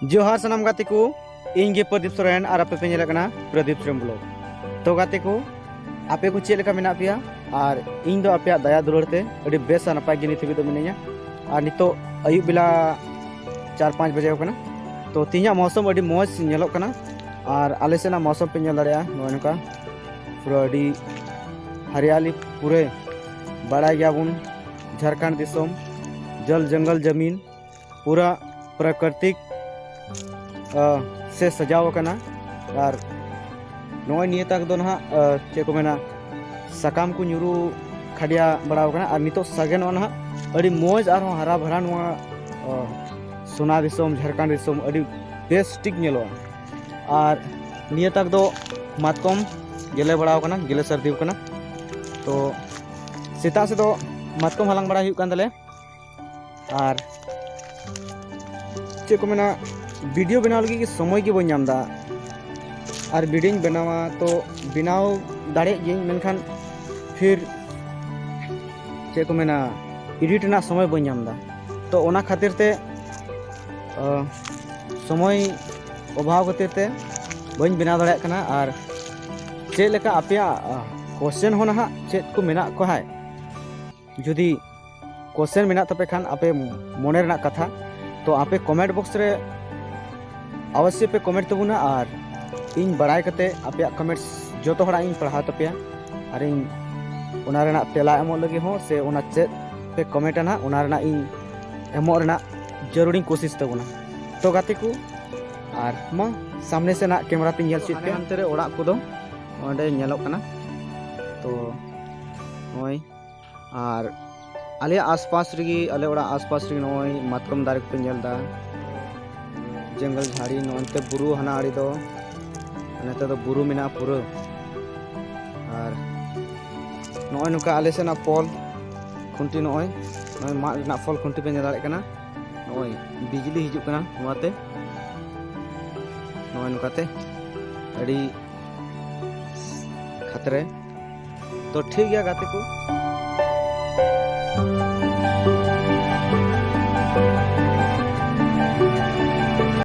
जोहार सनाम गाते को इंगे प्रदीप सोरेन और आपे पे नेला कना प्रदीप सोरेन ब्लॉग। तो गाते को आपे को चेक लेका मेना पिया और इन दो आपे दया दुलर ते अड़ी बेस नपाय गे नित तो मिनिया और नितो अयुब बेला 4-5 बजे कना। तो तीना मौसम अड़ी मौज नेलो कना और आले सेना मौसम पे नेल दाड़िया नोनका पूरा अड़ी हरियाली पूरे बड़ा गया बुन झारखंड दिसोम जल जंगल जमीन पूरा प्राकृतिक से सजाव कना और नोय निये तक दो ना चे को मेना सकाम को ᱧᱩᱨᱩ खडिया बड़ा कना और नितो सगे ना अड़ी मौज और हरा भरा नोआ सोना दिसोम झारखंड दिसोम अड़ी बेस्टिक नेलो और निये तक दो मातकम गेले बड़ा कना गेले सर्दी कना। तो सेता से दो मातकम हलांग बड़ा हुई कान तले और चे को मेना वीडियो बनाव लगी कि समय के बन नामदा और वीडियो बनावा तो बनाव दाड़े गे मेनखान फिर चे को मेना एडिट ना समय बन नामदा। तो ओना खातिर ते समय अभाव खातिर ते बन बनाव दाड़े कना और चे लेका आपया क्वेश्चन हो ना चेक को मेना को है जुदी क्वेश्चन मेना तपे खान आपे मोने रना कथा तो आपे कमेंट बॉक्स रे अवश्य पे कमेंट तबुना और इन बड़ाई कते आपे कमेंट्स जो तो हड़ा इन पढ़ा तपया और इन उना रेना तेला एमो लगी हो से उना चेक पे कमेंट ना उना रेना इन एमो रेना जरूरी कोशिश तबुना। तो गाते को और मा सामने से ना कैमरा पे नेल चित पे अंतरे ओड़ा को दो ओंडे नेलो कना। तो ओय और आले आसपास रगी आले ओड़ा आसपास रगी नोय मातकम दारे पे नेलदा जंगल झाड़ी नोनते बुरु हना आड़ी दो नते तो बुरु मेना पूरा और नोय नुका आले से ना पोल खुंटी नोय मा ना पोल खुंटी पे नेल दाड़े कना नोय बिजली हिजु कना नोते नोय नुकाते अड़ी खतरे। तो ठीक गया गाते को।